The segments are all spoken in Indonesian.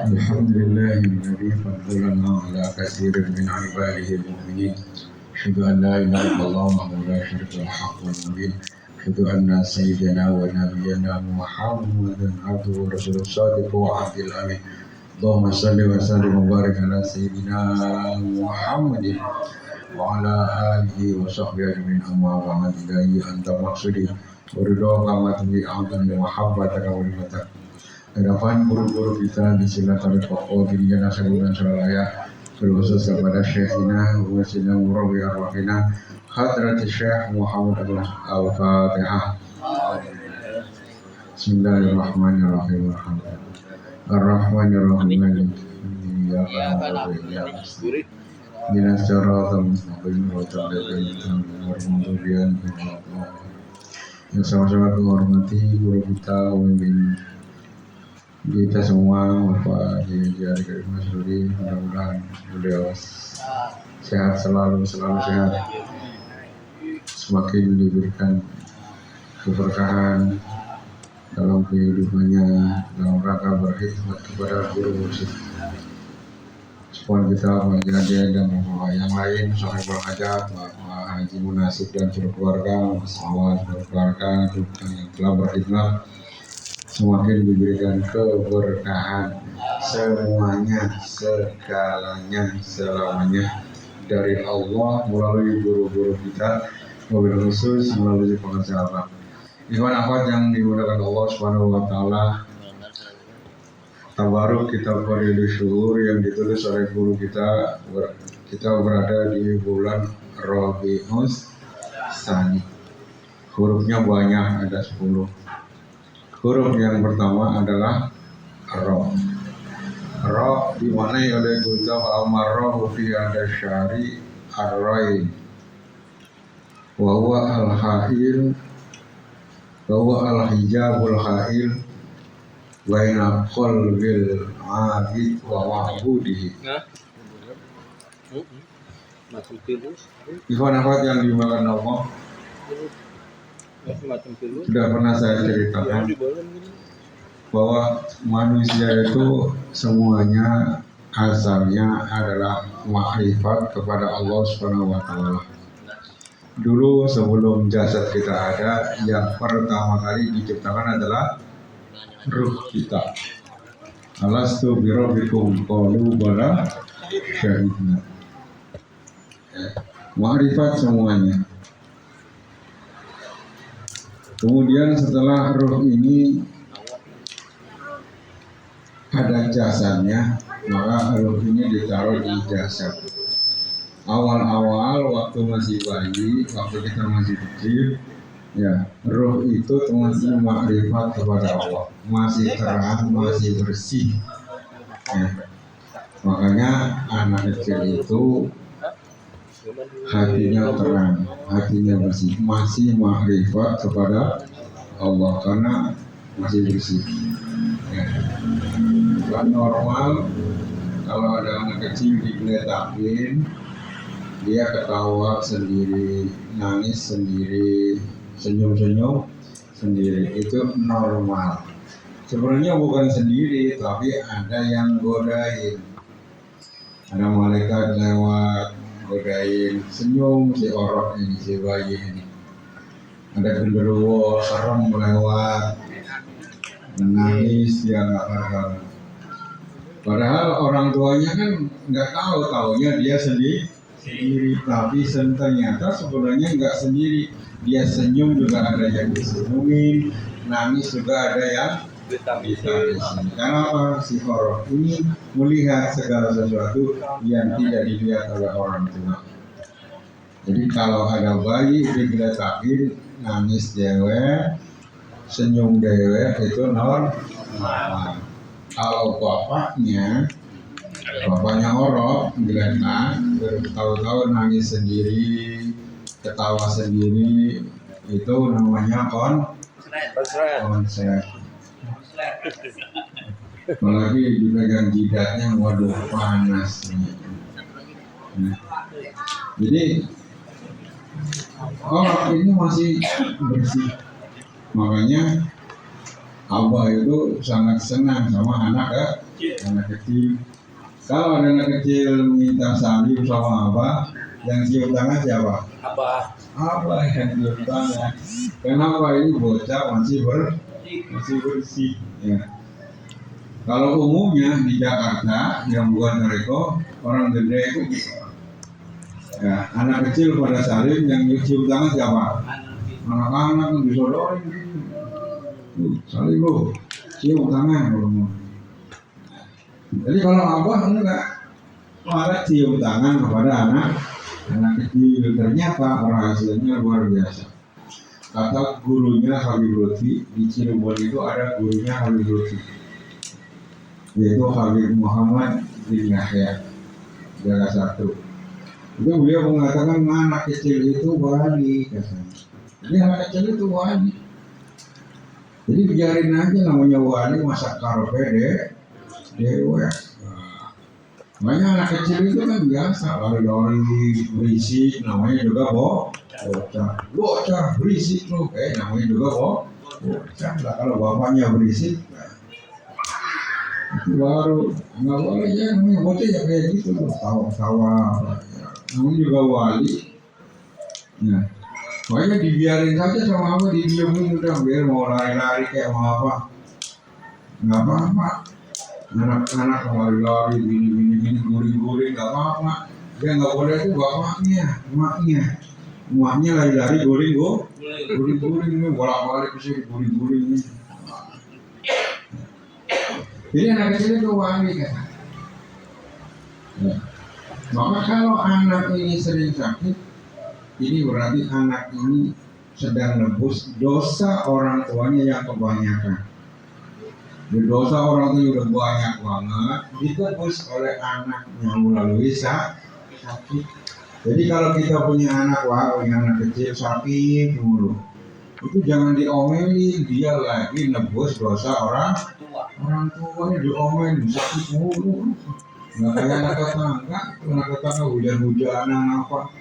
الحمد لله الذي فضلنا على كثير من عباده المؤمنين. أشهد أن لا إله إلا الله وحده لا شريك له الحق المبين. أشهد أن سيدنا ونبينا محمدا عبده ورسوله الصادق وعبد الأمين. اللهم صل وسلم وبارك على سيدنا محمد وعلى آله وصحبه أجمعين. أما بعد إلهي أنت مقصدي ورضاك ما تبي أعظم محبتك ورحمتك. Hadapan guru-guru kita di sila tarik pokok dirinya nasabulan Surabaya, terkhusus kepada Syekhina Wasina Murawi Arwahina Hadrat Syekh Muhammad Al-Fatihah. Bismillahirrahmanirrahim. Ar-Rahmanirrahim. Ya Allah, ya Allah. Bina siratal mustaqim wa tabi'in warahmatullahi wabarakatuh. Yang sama-sama menghormati guru kita, pemimpin kita semua, Bapak Haji Arifin Masruri, mudah-mudahan beliau sehat selalu sehat, semakin diberikan keberkahan dalam kehidupannya, dalam rangka berkhidmat kepada guru mursyid. Supaya kita menjadi dan bapak yang lain, sahabat hajat, Bapak Haji Munasib dan seluruh keluarga, Mas Awan, seluruh keluarga yang telah berkhidmat, semakin diberikan keberkahan semuanya, segalanya, selamanya dari Allah melalui guru-guru kita, wabil khusus melalui pengacara. Ikhwan akhwat yang dimuliakan Allah Subhanahu wa taala, tabaruk kitab Fadilus Syuhur yang ditulis oleh guru kita. Kita berada di bulan Rabiul Tsani. Hurufnya banyak, ada 10. Huruf yang pertama adalah Ro. Ro dimaknai oleh Guru Amar-Ro fi ada syari ar-Rai. Wa huwa al-Hail, wa huwa al-Hijabul Hail baina qalbil 'abid wa ma'budihi. Ikhwan akhwat yang dimuliakan Allah, sudah pernah saya ceritakan bahwa manusia itu semuanya asalnya adalah makrifat kepada Allah Subhanahu wa taala. Dulu sebelum jasad kita ada, yang pertama kali diciptakan adalah ruh kita. Alastu birabbikum qalu bala syahidna. Makrifat semuanya. Kemudian setelah ruh ini ada jasadnya, maka ruh ini ditaruh di jasad. Awal-awal waktu masih bayi, waktu kita masih kecil, ya ruh itu masih makrifat kepada Allah, masih terang, masih bersih. Ya. Makanya anak kecil itu hatinya terang, hatinya bersih, masih makrifat kepada Allah karena masih bersih. Ya. Bukan normal kalau ada anak kecil digeletakin, dia ketawa sendiri, nangis sendiri, senyum-senyum sendiri, itu normal. Sebenarnya bukan sendiri, tapi ada yang godain, ada malaikat lewat godain, senyum si orang ini, si bayi ini. Ada genderuwo serem melewat, menangis dia nggak karuan. Padahal orang tuanya kan nggak tahu, taunya dia sendiri. Tapi ternyata sebenarnya nggak sendiri. Dia senyum juga ada yang disenyumin, nangis juga ada yang ditangisi. Kenapa? Si horor ini melihat segala sesuatu yang tidak dilihat oleh orang tua. Jadi kalau ada bayi digeletakin, nangis dewe, senyum dewe, itu normal. Kalau bapaknya horor, geletak, bertahun-tahun nangis sendiri, ketawa sendiri, itu namanya konser. Apalagi dipegang jidatnya, waduh panas. Nah, jadi orang ini masih bersih. Makanya Abah itu sangat senang sama anak kecil. Kalau ada anak kecil minta salim sama abah, yang cium tangan siapa? Abah yang cium tangan. Kenapa? Ini bocah masih bersih. Ya. Kalau umumnya di Jakarta yang buat mereka orang gede itu gitu. Ya, anak kecil pada salim yang cium tangan siapa? Anak-anak yang disodorin. Salim lu, cium tangan lu. Jadi kalau abah enggak, malah cium tangan kepada anak kecil. Ternyata rahasianya luar biasa. Kata gurunya Habib Lutfi di Cirebon itu ada gurunya Habib Lutfi, yaitu Habib Muhammad bin Yahya Jaga Satu. Itu beliau mengatakan anak kecil itu wali, katanya. Jadi anak kecil itu wali. Jadi biarin aja namanya wali masa karpe dewek. Banyak anak kecil itu kan biasa lari-lari berisik, namanya juga bocah berisik loh, namanya juga bocah. Lah kalau bapaknya berisik, itu baru nggak boleh ya, namanya bocah ya kayak gitu loh, tawa-tawa. Namanya juga wali. Nah, makanya dibiarin saja sama apa, didiemin udah, biar mau lari-lari kayak mau apa, nggak apa-apa. Anak-anak lari-lari gini guling-guling nggak apa-apa. Dia nggak boleh itu emaknya lari-lari guling-guling bolak-balik kesini guling-guling. Jadi anak kecil itu wali kan. Ya. Maka kalau anak ini sering sakit, ini berarti anak ini sedang nebus dosa orang tuanya yang kebanyakan. Dosa orang itu udah banyak banget, ditebus oleh anaknya melalui sakit. Jadi kalau kita punya anak kecil sakit dulu, itu jangan diomelin, dia lagi nebus dosa orang tuanya, diomelin sakit mulu. Nggak kayak anak tetangga hujan-hujanan apa.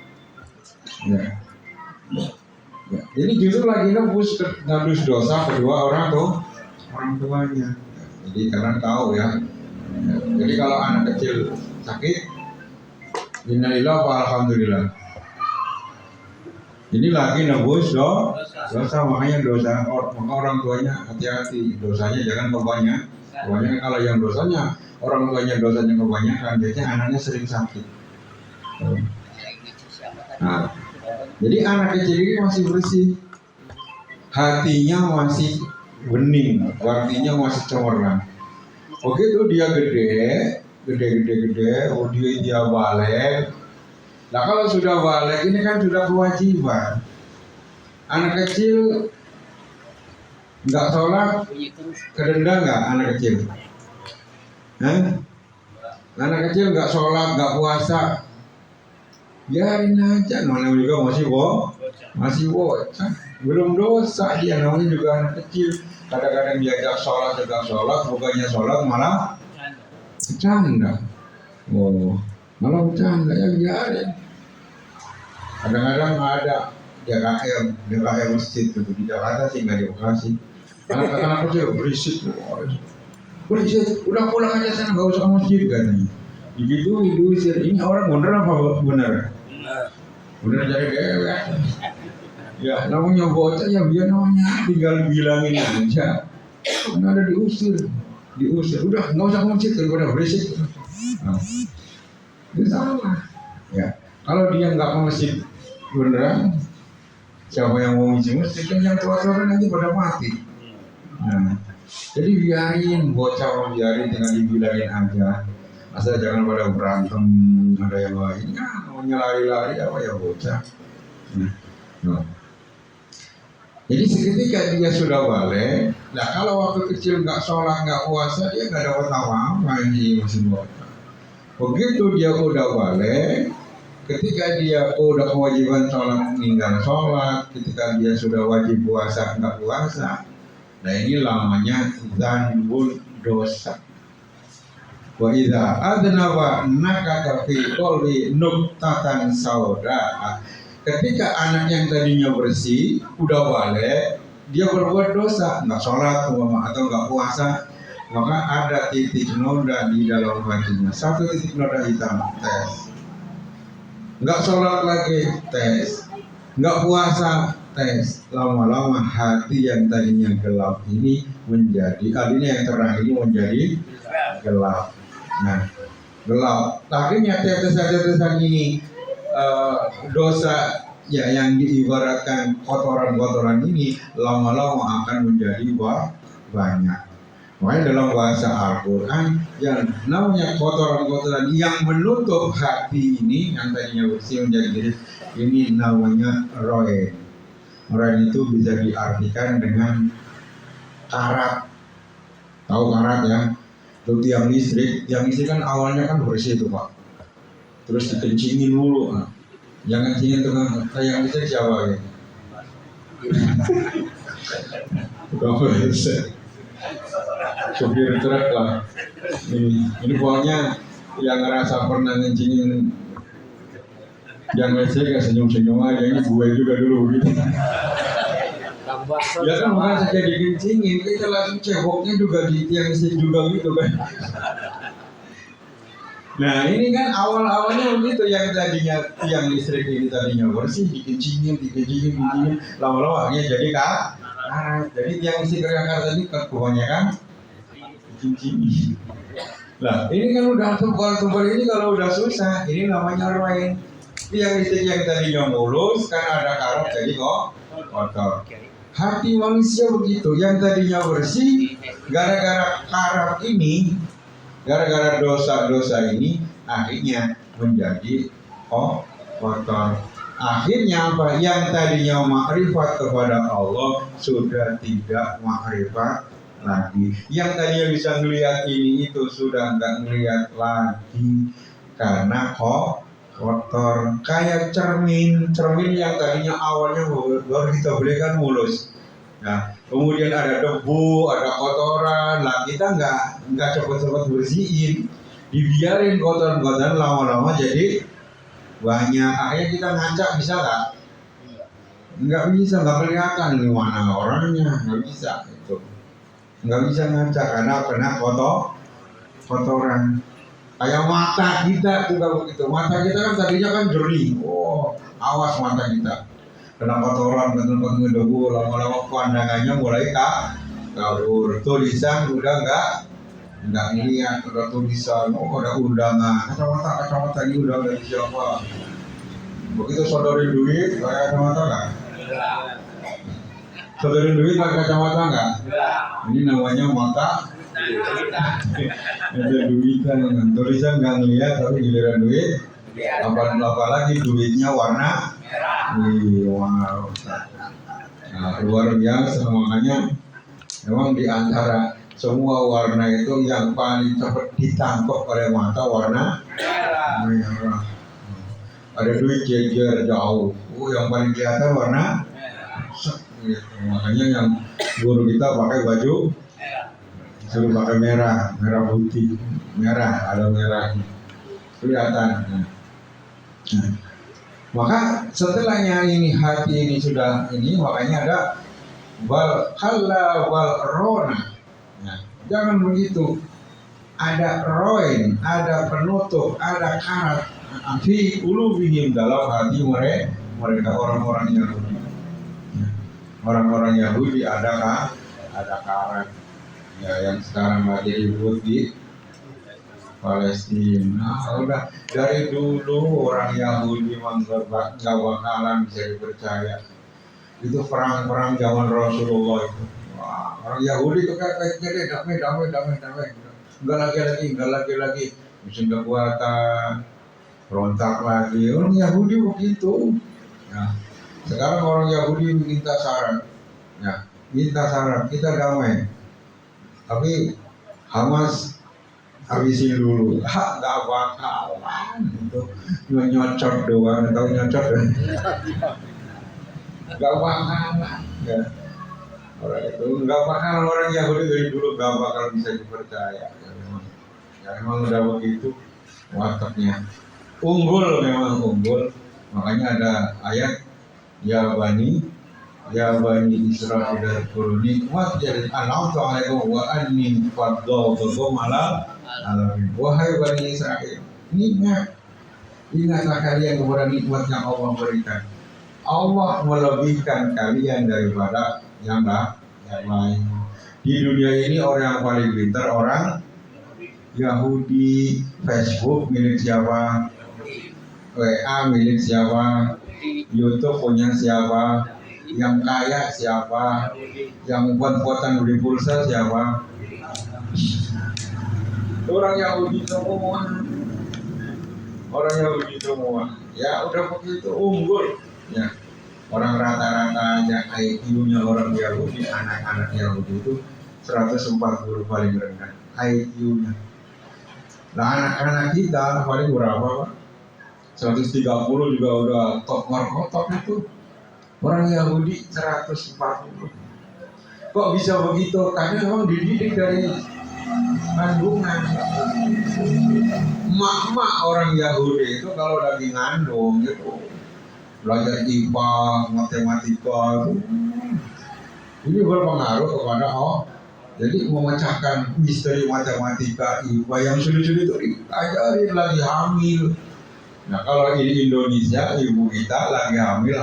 Ya. Jadi justru lagi nebus dosa kedua orang tuanya. Jadi kalian tahu ya. Jadi kalau anak kecil sakit, innalillah wa alhamdulillah. Ini lagi nebus dosa, makanya maka orang tuanya hati-hati, dosanya jangan kebanyakan. Kalau yang dosanya orang tuanya dosanya kebanyakan, biasanya anaknya sering sakit. Nah, jadi anak kecil ini masih bersih, hatinya masih bening, artinya masih cemerlang. Begitu dia gede, dia balik. Nah kalau sudah balik ini kan sudah kewajiban. Anak kecil nggak sholat, kedenda nggak anak kecil? Anak kecil nggak sholat, nggak puasa, biarin aja. Namanya juga masih bocah, belum dosa dia, namanya juga anak kecil. Kadang-kadang diajak sholat, bukannya sholat malah bercanda. Malah bercanda, ya biarin. Kadang-kadang ada DKM masjid itu di Jakarta sih, nggak di Bekasi. Anak-anak kecil berisik, udah pulang aja sana, nggak usah ke masjid katanya. Begitu diusir. Ini orang bener apa bener? Bener jadi dewek. Ya namanya bocah ya biar namanya tinggal bilangin aja. Kan ada diusir. Udah nggak usah masjid, udah berisik. Itu salah. Ya kalau dia nggak ke masjid beneran, siapa yang mau ngisi masjid kan yang tua-tua nanti pada mati. Nah, jadi biarin bocah, tinggal dibilangin aja. Asal jangan pada berantem, ada yang lain. Ya maunya lari-lari apa ya bocah. Nah. Jadi seketika dia sudah balik, nah kalau waktu kecil nggak sholat, nggak puasa, dia nggak dapat apa-apa, ini masih bocah. Begitu dia udah balik, ketika dia udah kewajiban sholat, tinggal sholat, ketika dia sudah wajib puasa, nggak puasa, nah ini lamanya dzanbun, dosa. Wa idza adnaba nakata fi qalbi nuqtatan sauda. Ketika anak yang tadinya bersih udah balik, dia berbuat dosa, nggak sholat atau nggak puasa, maka ada titik noda di dalam hatinya, satu titik noda hitam, tes. Nggak sholat lagi, tes. Nggak puasa, tes. Lama-lama hati yang tadinya gelap ini menjadi, tadinya yang terang ini menjadi gelap. Nah, gelap. Akhirnya tetesan-tetesan ini dosa ya yang diibaratkan kotoran-kotoran ini lama-lama akan menjadi banyak. Makanya dalam bahasa Al-Quran yang namanya kotoran-kotoran yang menutup hati ini yang tadinya bersih menjadi bersih, ini namanya roen. Roen itu bisa diartikan dengan karat. Tahu karat ya? Itu tiang listrik kan awalnya kan bersih itu Pak. Terus dikencingin dulu. Jangan kencingin dengan tiang listrik siapa ya? Tukang listrik. Supir truk lah. Ini pokoknya yang ngerasa pernah ngencingin yang listrik ya senyum-senyum aja, ini gue juga dulu gitu. Ya kan bukan saja dikencingin, kita langsung ceboknya juga di tiang listrik juga gitu kan. Nah ini kan awal-awalnya begitu, yang tadinya tiang listrik ini tadinya bersih, dikencingin, lama-lama akhirnya jadi karat. Jadi tiang listrik yang karat tadi kebanyakan cincin. Lah ini kan udah tebal-tebal ini kalau udah susah, ini namanya roen. Yang listrik yang tadinya mulus kan ada karat jadi kok kotor. Hati manusia begitu, yang tadinya bersih gara-gara karat ini, gara-gara dosa-dosa ini akhirnya menjadi kotor. Akhirnya apa? Yang tadinya makrifat kepada Allah sudah tidak makrifat lagi. Yang tadinya bisa melihat ini itu sudah nggak melihat lagi karena kotor. Kayak cermin yang tadinya awalnya baru kita beli kan mulus. Nah, kemudian ada debu, ada kotoran. Lah kita nggak cepat-cepat bersihin, dibiarin kotoran-kotoran lama-lama jadi banyak. Akhirnya kita ngacak bisa nggak? Nggak bisa, nggak kelihatan di mana orangnya, nggak bisa itu. Nggak bisa ngacak karena kena kotoran. Kayak mata kita juga begitu. Mata kita kan tadinya kan jernih. Awas mata kita. Kena kotoran, kena debu, lama-lama pandangannya mulai kabur. Tulisan udah nggak ngeliat, udah tulisan, ada undangan. Kacamata ini udah dari siapa? Begitu sodorin duit, kayak kacamata nggak? Sodorin duit pakai kacamata nggak? Ini namanya mata. Ada duitan, tulisan nggak ngeliat tapi giliran duit. Apalagi duitnya warna merah. Nah, luar biasa. Makanya memang di antara semua warna itu yang paling cepat ditangkap oleh mata warna merah. Ada duit jejer jauh, yang paling kelihatan warna gitu. Makanya yang guru kita pakai baju suruh pakai merah putih, ada merah kelihatan. Nah, maka setelahnya ini hati ini sudah ini, makanya ada wal khalla wal rona. Nah, jangan begitu. Ada roin, ada penutup, ada karat fi qulubihim, dalam hati mereka orang-orang Yahudi. Orang-orang Yahudi ada karat. Ya, yang sekarang lagi ribut di Palestina. Udah dari dulu orang Yahudi nggak bakalan bisa dipercaya. Itu perang-perang zaman Rasulullah itu. Wah, orang Yahudi itu kayak damai. Enggak lagi. Bisa kekuatan, berontak lagi. Orang Yahudi begitu. Ya. Sekarang orang Yahudi minta syarat. Ya, minta syarat, kita damai. Tapi Hamas habisin dulu. Nggak bakalan itu nyocot doang, tahu nyocot kan? Nggak bakalan ya. Orang itu nggak bakalan, orang Yahudi dari dulu nggak bakal bisa dipercaya. Ya memang udah begitu wataknya. Memang unggul. Makanya ada ayat ya Bani Ya bani Israil dzkuru nikmati an'amtu 'alaikum wa anni faddaltukum 'alal alamin. Wahai bani Israil, ingatlah kalian kepada nikmat yang Allah berikan. Allah melebihkan kalian daripada yang lain. Di dunia ini orang yang paling pintar orang Yahudi. Facebook milik siapa? WA milik siapa? YouTube punya siapa? Yang kaya siapa? Yang buat-buatan beli pulsa siapa? Orang Yahudi semua. Orang Yahudi semua. Ya udah begitu unggul. Ya. Orang rata-rata aja IQ-nya orang Yahudi, anak-anak Yahudi itu 140 paling rendah IQ-nya. Nah anak-anak kita paling berapa Pak? 130 juga udah top markotop itu. Orang Yahudi 140. Kok bisa begitu? Karena memang dididik dari kandungan. Mak-mak orang Yahudi itu kalau lagi ngandung gitu belajar IPA, matematika itu ini berpengaruh kepada jadi memecahkan misteri matematika IPA yang sulit-sulit itu diajarin lagi hamil. Nah kalau di Indonesia ibu kita lagi hamil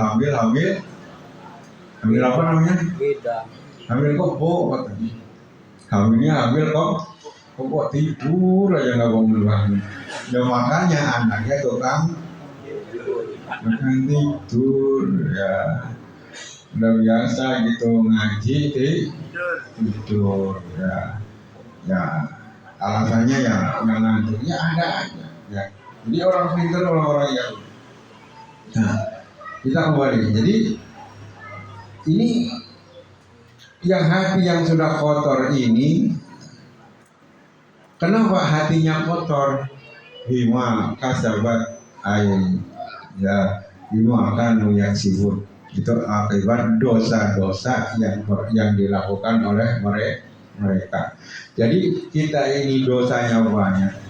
apa namanya? Hamil kebo katanya. Hamil kok tidur aja nggak bangun. Ya makanya anaknya tukang makan tidur ya. Udah biasa gitu ngaji tidur ya alasannya ya ngantuknya ada aja ya. Jadi orang pintar orang yang nah kita kembali. Jadi ini yang hati yang sudah kotor ini, kenapa hatinya kotor? Bima kasabat ain ya bima kanu yaksibun. Itu akibat dosa-dosa yang dilakukan oleh mereka. Jadi kita ini dosanya banyak.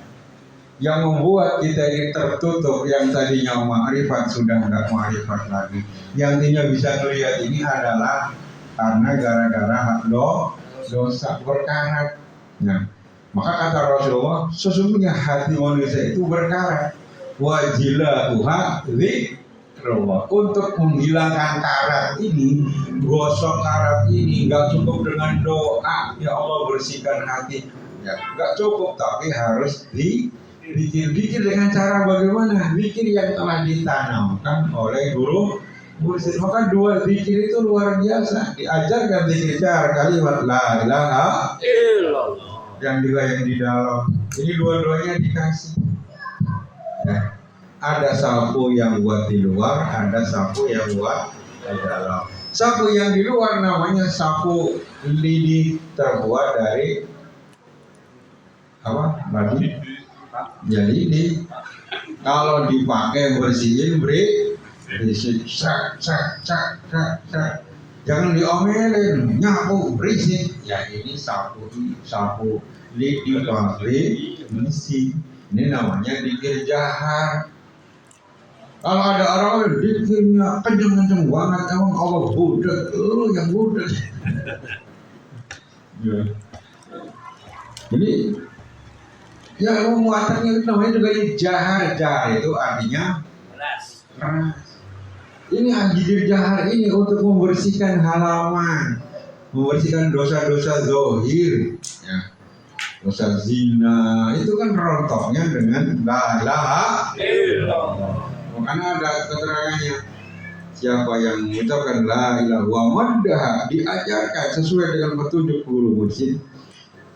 Yang membuat kita ini tertutup, yang tadinya ma'rifat sudah tidak ma'rifat lagi. Yang tidak bisa melihat ini adalah karena gara-gara dosa berkarat. Nah, maka kata Rasulullah, sesungguhnya hati manusia itu berkarat. Wajilatuha dzikrullah. Untuk menghilangkan karat ini, gosok karat ini, nggak cukup dengan doa, ya Allah bersihkan hati. Ya, nggak cukup, tapi harus Zikir dengan cara bagaimana? Zikir yang telah ditanamkan oleh guru mursyid. Maka dua zikir itu luar biasa. Diajarkan zikir cara kalimat la ilaha illallah. Yang juga yang di dalam. Ini dua-duanya dikasih. Ya. Ada sapu yang buat di luar, ada sapu yang buat di dalam. Sapu yang di luar namanya sapu lidi, terbuat dari apa? Tadi. Jadi kalau dipakai bersihin berisik, jangan diomelin, nyapu berisik. Ya ini sapu lidi pakai berisik. Ini namanya dikir jahar. Kalau ada orang dikirnya kenceng banget, emang Allah budak, yang budak. Ya. Jadi ya muatannya itu namanya juga jahar itu artinya keras. Ini anjir jahar ini untuk membersihkan halaman, membersihkan dosa-dosa zahir, ya. Dosa zina itu kan rontoknya dengan la ilaha illallah. Makanya ada keterangannya. Siapa yang mengucapkan la ilaha wa maddah diajarkan sesuai dengan petunjuk guru mursyid,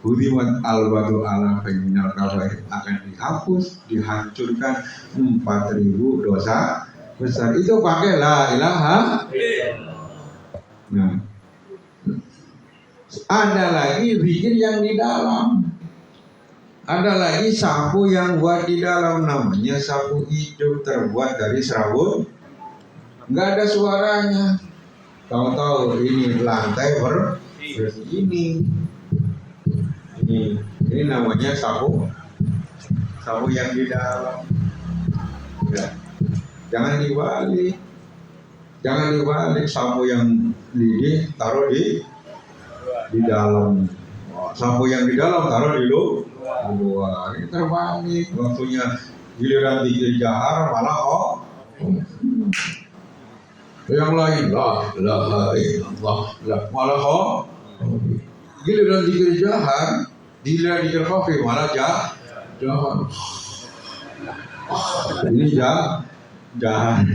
Hudimat al-batu ala feminal kabair akan dihapus, dihancurkan 4.000 dosa besar. Itu pakai la ilaha. Nah, ada lagi zikir yang di dalam. Ada lagi sapu yang buat di dalam, namanya sapu hidup, terbuat dari serabut. Nggak ada suaranya. Tahu-tahu ini lantai bersih ini. Ini namanya sapu yang di dalam. Ya. Jangan dibalik sapu yang lidi taruh di dalam. Sampo yang di dalam taruh di luar. Ini terbalik waktunya. Giliran dikir jahar malah yang lain lah malah giliran dikir jahar, giliran dikir kopi malah jahar. Ini jahat.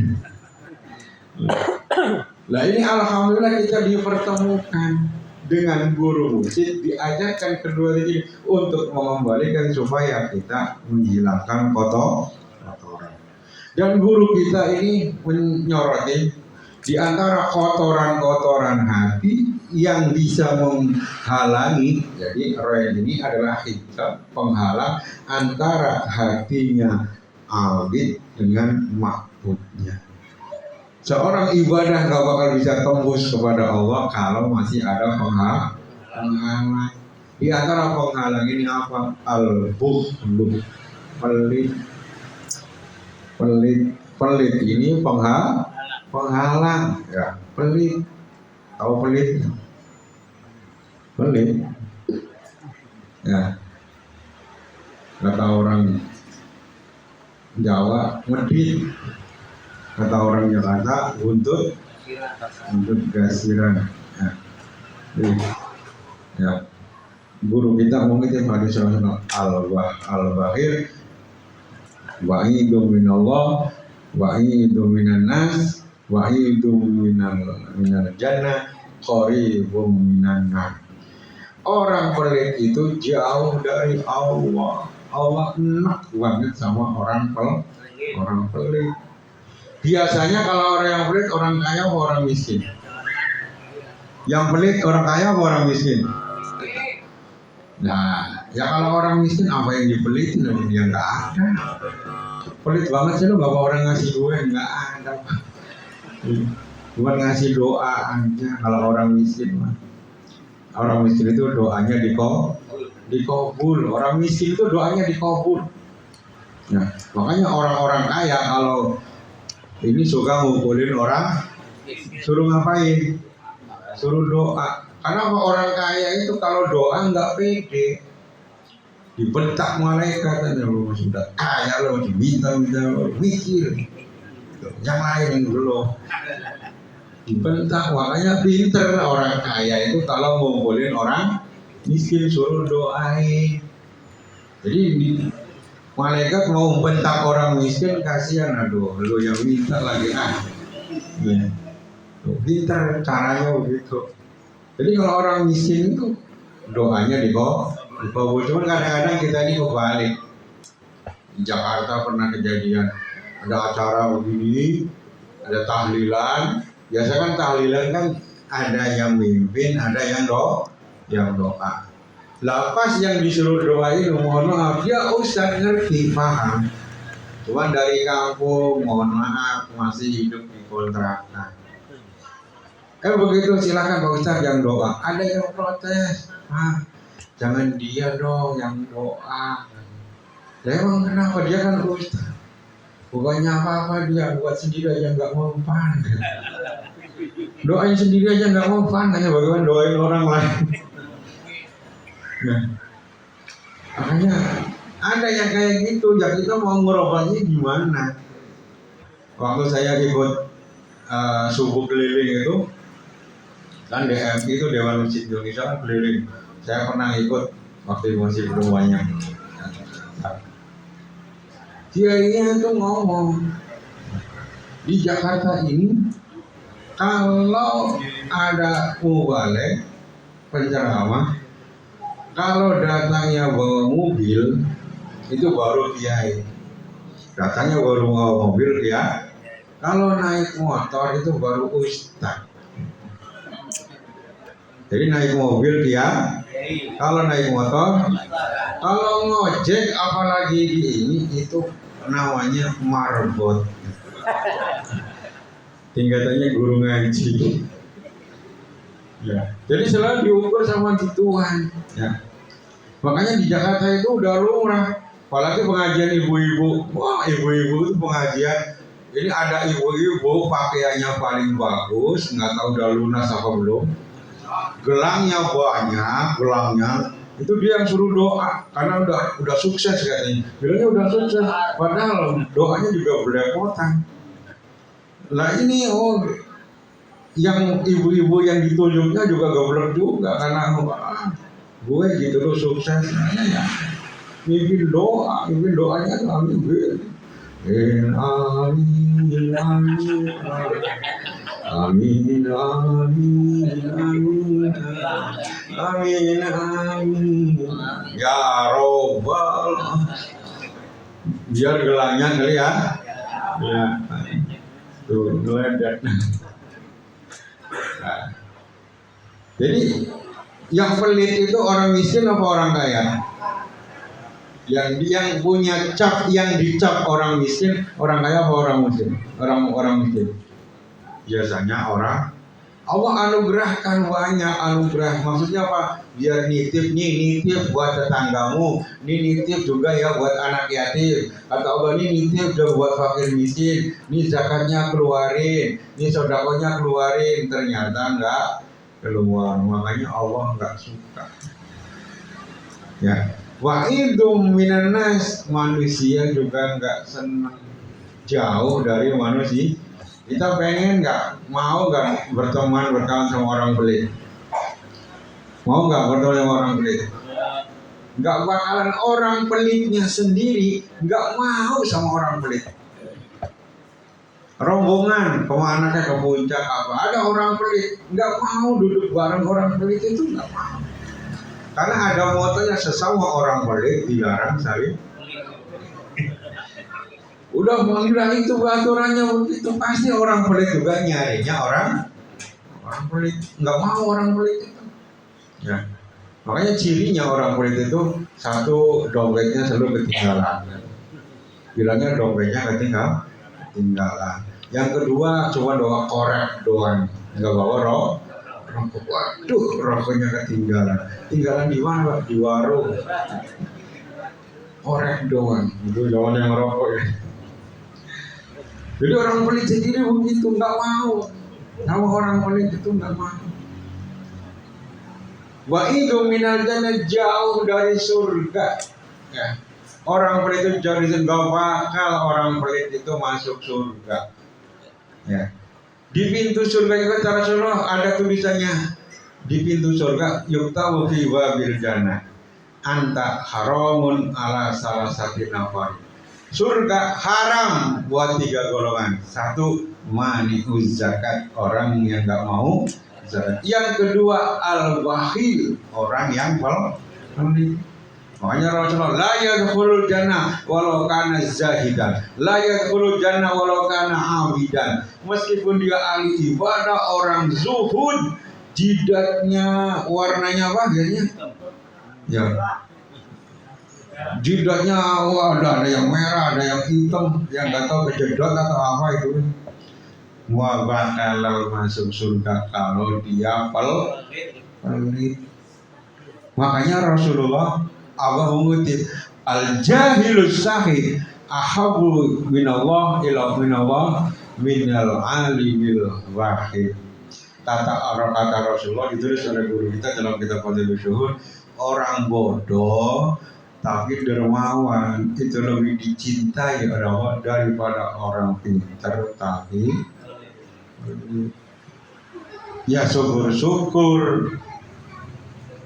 Nah ini alhamdulillah kita dipertemukan dengan guru musik, diajarkan kedua ini untuk mengembalikan supaya kita menghilangkan kotoran. Dan guru kita ini menyoroti di antara kotoran-kotoran hati yang bisa menghalangi. Jadi roh ini adalah hijab penghalang antara hatinya abid dengan makbudnya. Seorang ibadah gak bakal bisa tembus kepada Allah kalau masih ada penghalang. Di antara penghalang ini apa? Al-bukhlu, pelit ini penghalang ya. Pelit, tahu pelit ya, kata orang Jawa medit, kata orang Jakarta buntut gasiran ya. Guru kita ngomong itu hadis Rasulullah al-bahir wa'idu minallah wa'idu minan nas wa'idu minal jannah qaribum minan nar. Orang pelit itu jauh dari Allah. Allah enak banget sama orang pelit. Biasanya kalau orang yang pelit orang kaya atau orang miskin? Yang pelit orang kaya atau orang miskin? Nah, ya kalau orang miskin apa yang dipelitin? Dia nggak ada. Pelit banget sih lo bapak orang ngasih duit nggak ada. Bukan ngasih doa aja kalau orang miskin mah. Orang miskin itu doanya dikabul. Orang miskin itu doanya dikabul. Nah, makanya orang-orang kaya kalau ini suka ngumpulin orang, suruh ngapain? Suruh doa. Karena orang kaya itu kalau doa nggak pede, dibentak malaikat aja lo sudah kaya lo diminta mikir. Yang lain yang dulu dibentak, makanya pinter orang kaya itu kalau ngumpulin orang miskin suruh doain. Jadi malaikat mau bentak orang miskin kasihan, aduh lu yang minta lagi ya. Pinter caranya begitu. Jadi kalau orang miskin itu doanya dikabul. Cuman kadang-kadang kita ini kebalik. Di Jakarta pernah kejadian ada acara begini, ada tahlilan. Biasa kan tahlilan kan ada yang mimpin, ada yang doa. Lapas yang disuruh doain, mohon maaf, dia ustaz ngerti, paham. Cuman dari kampung, mohon maaf, masih hidup di kontrakan. Begitu silakan Pak Ustaz yang doa. Ada yang protes, jangan dia dong yang doa. Emang kenapa? Dia kan Ustaz. Bukannya apa-apa dia buat sendiri aja nggak mempan. Doain sendiri aja nggak mempan, hanya bagaimana doain orang lain. Nah, makanya ada yang kayak gitu, ya kita mau ngerubahnya gimana? Waktu saya ikut subuh keliling itu, kan DMI itu Dewan Masjid Indonesia kan keliling. Saya pernah ikut waktu masih belum banyak. Dia itu ngomong di Jakarta ini kalau ada mubalek penceramah, kalau datangnya bawa mobil itu baru kiai. Datangnya baru bawa mobil ya. Kalau naik motor itu baru ustaz. Jadi naik mobil dia, kalau naik motor, kalau ngojek apalagi di ini itu namanya marbot. Tingkatannya guru ngaji. Ya. Jadi selalu diukur sama gituan. Ya. Makanya di Jakarta itu udah lumrah. Apalagi pengajian ibu-ibu. Wah, ibu-ibu itu pengajian Ini ada ibu-ibu pakaiannya paling bagus, nggak tahu udah lunas apa belum. Gelangnya banyak, gelangnya itu dia yang suruh doa karena udah sukses katanya. Bilangnya udah sukses, padahal doanya juga belepotan. Nah ini yang ibu-ibu yang ditunjuknya juga goblok juga karena gue gitu loh sukses. Ya, mimpin doanya amin. Amin, amin, amin, amin, amin, amin, amin, ya robbal. Biar gelangnya ngelihat, ya, tuh ngelihat. Nah, jadi yang pelit itu orang miskin apa orang kaya? Yang punya cap, yang dicap orang miskin, orang kaya apa orang miskin? Orang miskin. Biasanya orang Allah anugerahkan banyak anugerah. Maksudnya apa? Biar nitip buat tetanggamu, nitip juga ya buat anak yatim. Kata Allah ini nitip juga buat fakir miskin. Ini zakatnya keluarin, ini sedekahnya keluarin. Ternyata enggak keluar. Makanya Allah enggak suka. Ya. Wa idum minan nas, manusia juga enggak senang, jauh dari manusia. Kita pengen mau nggak berteman berkawan sama orang pelit? Mau nggak berteman sama orang pelit? Nggak bakalan, orang pelitnya sendiri nggak mau sama orang pelit. Rombongan kemana ke puncak apa? Ada orang pelit, nggak mau duduk bareng orang pelit itu, nggak mau. Karena ada motonya sesama orang pelit dilarang saling. Udah mengira itu aturannya begitu, pasti orang pelit juga nyarinya orang pelit, nggak mau orang pelit itu. Ya, makanya cirinya orang pelit itu satu, dompetnya selalu ketinggalan. Bilangnya dompetnya ketinggalan. Yang kedua cuma doa korek doang, nggak bawa rokok. Waduh, rokoknya ketinggalan. Tinggalan di mana? Di warung. Korek doang, itu jangan yang rokok ya. Jadi orang pelit sendiri begitu, nggak mau. Nama orang pelit itu nggak mau. Wa itu minal jannah, jauh dari surga. Ya. Orang pelit itu jauh dari surga, nggak bakal orang pelit itu masuk surga. Ya. Di pintu surga juga cara Rasulullah ada tulisannya. Di pintu surga yuktabu fi babil jannah anta haramun ala salah satu nafar. Surga haram buat 3 golongan. 1, mani'uz zakat, orang yang nggak mau zakat. Yang kedua, al-bakhil, orang yang pelit. Makanya Rasulullah la yadkhulul jannah walau kana zahidan, la yadkhulul jannah walau kana abidan. Meskipun dia ahli ibadah, orang zuhud, jidatnya warnanya apa biasanya? Ya. Jidatnya ada yang merah, ada yang hitam, yang nggak tahu kejedot atau apa itu. Bakalan masuk surga kalau dia pelit. Makanya Rasulullah Allah mengutip al-jahilus sahih ahabu minallah ila minallah minal alimil wahid. Kata Rasulullah ditulis oleh guru kita dalam kitab Fadhilus Syuhud, orang bodoh tapi dermawan itu lebih dicintai Allah daripada orang pintar tapi ya syukur,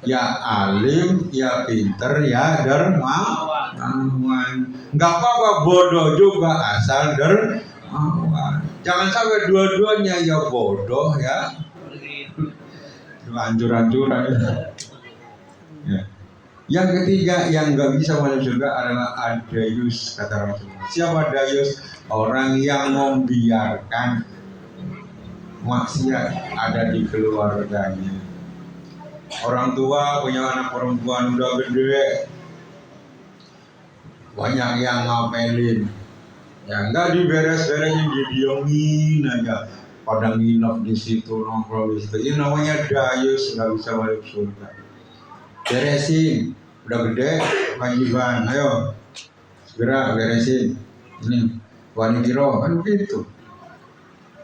ya alim, ya pintar, ya dermawan. Nggak apa-apa bodoh juga asal dermawan. Jangan sampai dua-duanya ya bodoh ya hancur-hancuran. Ya. Yang ketiga yang nggak bisa masuk surga adalah ad-dayus, kata Rasulullah. Siapa dayus? Orang yang membiarkan maksiat ada di keluarganya. Orang tua punya anak perempuan udah gede, banyak yang ngapelin, ya nggak diberes-beresin, didiemin aja, pada nginep di situ, nongkrong di situ. Ini namanya dayus, nggak bisa masuk surga. Beresin, udah gede, kewajiban, ayo segera beresin. Ini Wani kiro kan begitu.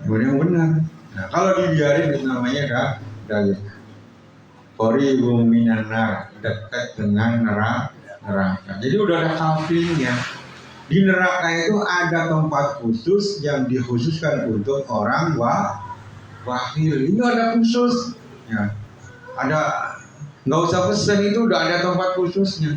Yang benar. Nah kalau dibiarin itu namanya dah Qoribun minan nar, dekat dengan neraka. Jadi udah ada kafirnya. Di neraka itu ada tempat khusus yang dikhususkan untuk orang wahil. Ini ada khusus. Ya. Ada, nggak usah pesan, itu udah ada tempat khususnya.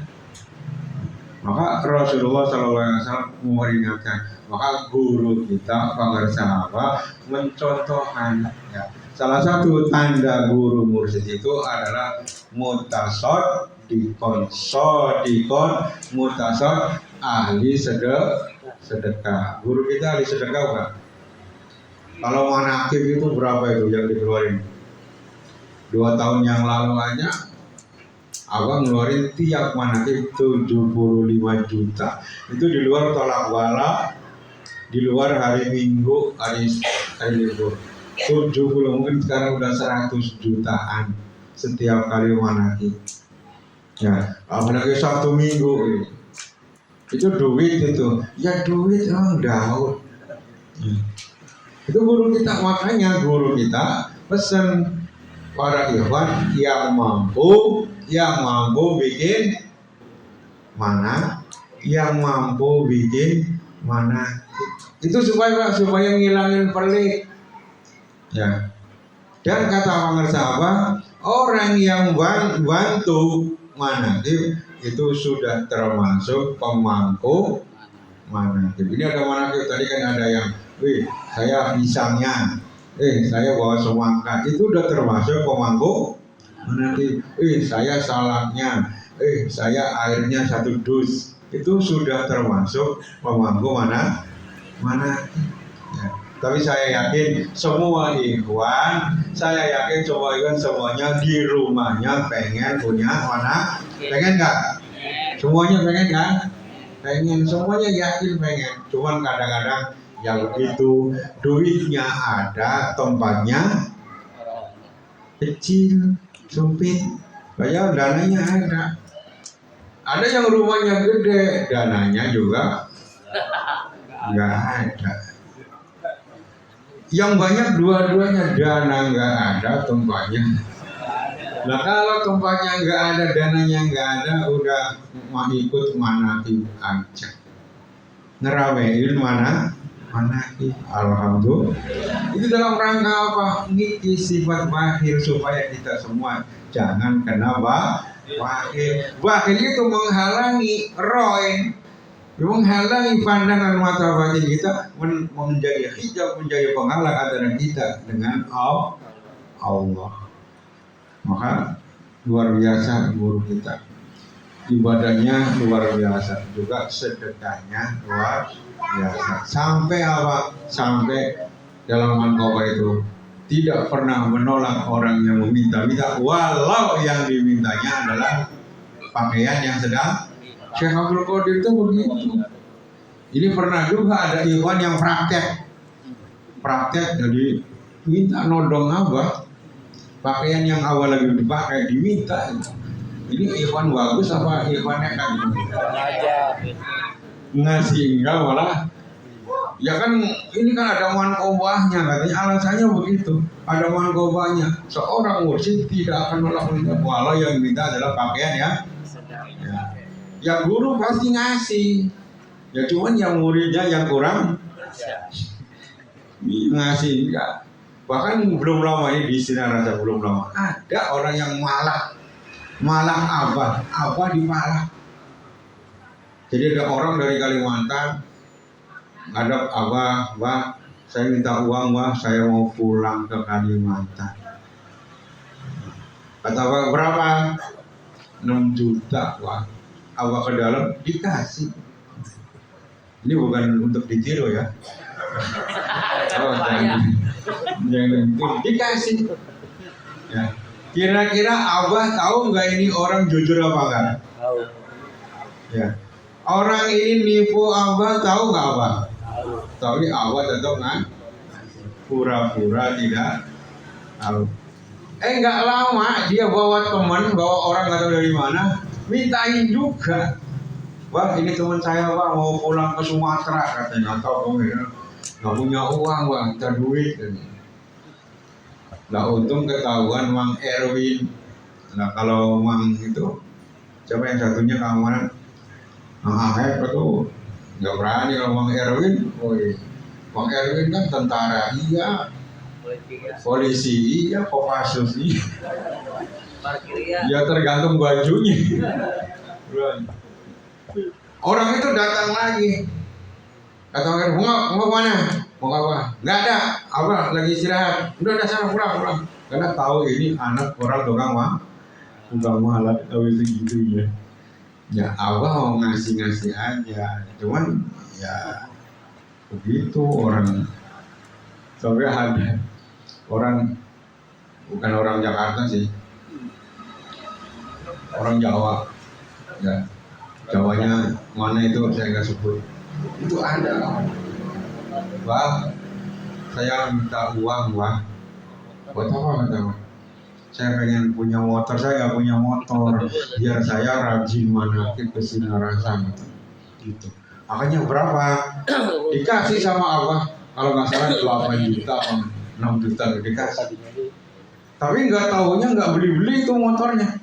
Maka Rasulullah SAW memperingatkan, maka guru kita, para sahabat mencontohkan. Ya. Salah satu tanda guru mursyid itu adalah mutasod dikon mutasod ahli sedekah. Guru kita ahli sedekah bukan? Kalau manakib itu berapa itu yang dikeluarin? 2 tahun yang lalu aja abang ngeluarin tiap manakib 75 juta. Itu di luar tolak bala, di luar hari Minggu, hari libur. 70, mungkin sekarang udah 100 jutaan setiap kali manakib. Ya, apalagi 1 minggu itu duit itu. Ya duit emang daun. Itu guru kita, makanya guru kita pesan para ikhwan yang mampu bikin mana, yang mampu bikin mana. Itu supaya ngilangin pelit. Ya. Dan kata pengersahabat, orang yang bantu manakib itu sudah termasuk pemangku manakib. Ini ada manakib tadi kan ada yang, saya pisangnya, saya bawa semangka, itu udah termasuk pemangku manakib. Saya salaknya, saya airnya 1 dus, itu sudah termasuk pemangku manakib. Ya. Tapi saya yakin semua ikhwan semuanya di rumahnya pengen punya anak. Pengen nggak? Semuanya pengen kan? Pengen, semuanya yakin pengen. Cuman kadang-kadang yang begitu duitnya ada, tempatnya kecil, sempit, bayar dananya ada. Ada yang rumahnya gede, dananya juga nggak ada. Yang banyak dua-duanya, dana nggak ada, tempatnya. Nah kalau tempatnya nggak ada, dananya nggak ada, udah mau ikut manakib aja. Ngeramein manakib. Alhamdulillah. Itu dalam rangka apa? Niki sifat bakhil supaya kita semua jangan kena bakhil. Bakhil itu menghalangi roin, menghalangi pandangan mata batin kita, menjadi hijab, menjadi penghalang antara kita dengan Allah. Maka luar biasa guru kita, ibadahnya luar biasa, juga sedekahnya luar biasa. Sampai apa? Sampai dalam manqabah itu tidak pernah menolak orang yang meminta-minta, walau yang dimintanya adalah pakaian yang sedang. Syekh Abdul Qadir itu begitu. Ini pernah juga ada ikhwan yang praktek jadi minta nodong abah, pakaian yang awal lagi dipakai diminta. Ini ikhwan bagus apa ikhwannya kan ngasih enggak malah. Ya kan ini kan ada manqobahnya, katanya alasannya begitu. Ada manqobahnya. Seorang mursyid tidak akan menolak minta walau yang diminta adalah pakaian ya. Ya guru pasti ngasih. Ya cuman yang muridnya yang kurang ngasih enggak. Bahkan belum lama ini di Sinar Rasa belum lama ada orang yang malah abah di Malang. Jadi ada orang dari Kalimantan, ada abah, saya minta uang saya mau pulang ke Kalimantan. Kata abah berapa? 6 juta abah ke dalam dikasih. Ini bukan untuk ditiru ya. Jangan dikasih. Ya. Kira-kira abah tahu nggak ini orang jujur apa enggak? Tahu. Ya. Orang ini nipu abah, tahu nggak abah? Tahu. Tapi abah tetap nggak pura-pura tidak tahu. Nggak lama dia bawa teman, bawa orang nggak tahu dari mana, mintain juga. Wah ini teman saya Pak mau pulang ke Sumatera katanya, nggak tahu kamu ya, nggak punya uang Pak, nggak duit. Nah untung ketahuan Mang Erwin. Nah kalau Mang itu siapa yang satunya keamanan? Mang Ahep itu nggak berani kalau Mang Erwin. Woi, Mang Erwin kan tentara iya, polisi iya, Kopassus iya. Ya tergantung bajunya. Orang itu datang lagi. Kata Mang Erwin, mau mana? Mau apa? Nggak ada. Apa? Lagi istirahat. Udah sana pulang. Karena tahu ini anak orang tukang malat tahu segitu ya. Ya Abah mau ngasih aja. Cuman ya begitu orang. Sampai ada orang, bukan orang Jakarta sih, orang Jawa. Ya Jawanya mana itu saya nggak sebut. Itu ada. Wah, saya minta uang, wah. Buat apa kata? Saya pengen punya motor, saya nggak punya motor. Biar saya rajin manakib ke Sinarasa gitu. Makanya berapa? Dikasih sama Abah. Kalau nggak salah 8 juta, 6 juta dikasih. Tapi nggak tahunya nggak beli itu motornya.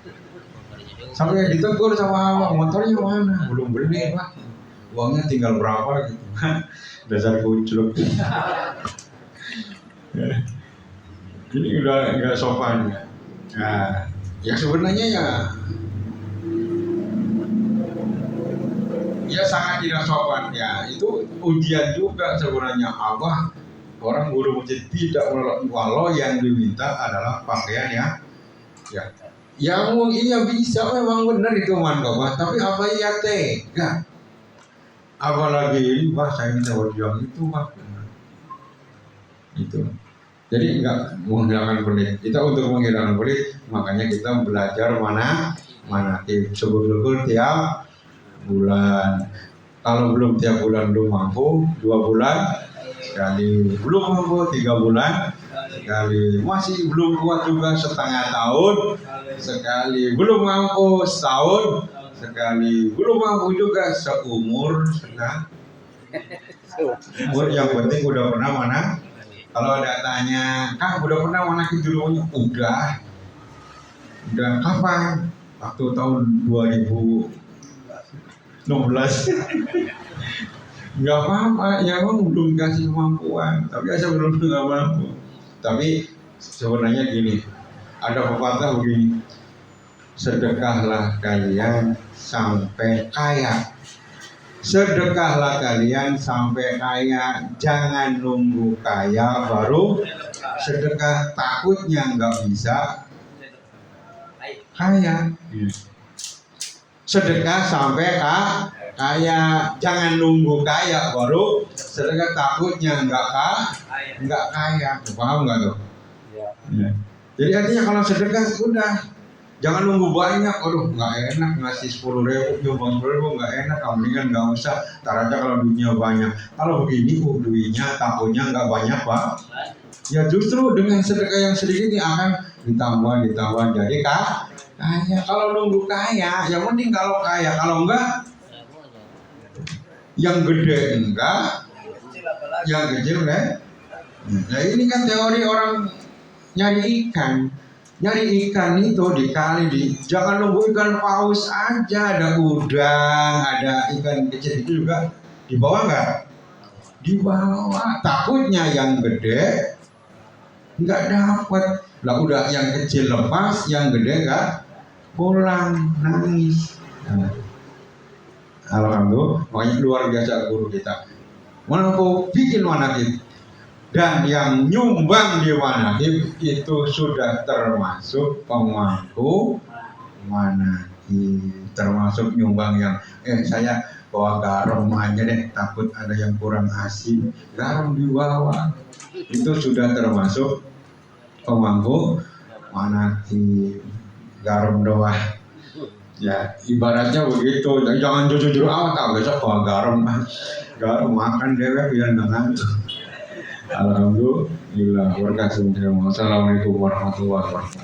Sampai ditegur sama Abah, motornya mana? Belum beli Pak. Uangnya tinggal berapa gitu. Dasar kucluk. Ini udah nggak sopan. Nah, ya sebenarnya ya sangat tidak sopan ya. Itu ujian juga sebenarnya. Abah orang guru masjid tidak menolak walau yang diminta adalah pakaian ya. Ya iya bisa memang benar itu Abah. Tapi apa ya tega? Apalagi ini Pak saya minta baju itu Pak. Itu. Jadi enggak menghilangkan pelit. Kita untuk menghilangkan pelit, makanya kita belajar manakib syukur tiap bulan. Kalau belum tiap bulan belum mampu, 2 bulan sekali. Belum mampu 3 bulan sekali. Masih belum kuat juga setengah tahun sekali. Belum mampu setahun sekali. Belum mampu juga seumur sekali. Yang penting udah pernah mana. Kalau ada tanya, Kang udah pernah manakib dulunya? Udah kapan? Waktu tahun 2016. Nggak apa-apa, ya emang belum kasih kemampuan. Tapi saya belum nggak mampu. Tapi sebenarnya gini, ada pepatah begini, sedekahlah kalian sampai kaya. Sedekahlah kalian sampai kaya, jangan nunggu kaya baru sedekah, takutnya nggak bisa kaya. Sedekah sampai kaya, jangan nunggu kaya baru sedekah, takutnya nggak kaya. Paham nggak tuh? Ya. Jadi artinya kalau sedekah udah jangan nunggu banyak, aduh nggak enak ngasih 10.000, nyumbang 10.000 nggak enak, mendingan nggak usah. Tar aja kalau duitnya banyak. Kalau begini duitnya takutnya nggak banyak Pak. Ya justru dengan sedekah yang sedikit ini akan ditambah jadi kaya. Kalau nunggu kaya, yang penting kalau kaya, kalau enggak, yang gede enggak, yang kecil kan. Nah ini kan teori orang nyari ikan. Nyari ikan itu di kali, jangan nunggu ikan paus aja, ada udang, ada ikan kecil itu juga di bawah nggak? Di bawah. Takutnya yang gede nggak dapat. Lah udah yang kecil lepas, yang gede nggak pulang nangis. Nah, alhamdulillah, makanya luar biasa guru kita. Mampu bikin manakib. Dan yang nyumbang di manakib itu sudah termasuk pemangku manakib, termasuk nyumbang yang saya bawa garam aja deh, takut ada yang kurang asin, garam dibawa, itu sudah termasuk pemangku manakib, garam doang. Ya ibaratnya begitu, jangan jujur amat, besok bawa garam makan dewek biar nggak ngantuk. Alhamdulillah, Assalamualaikum warahmatullahi wabarakatuh.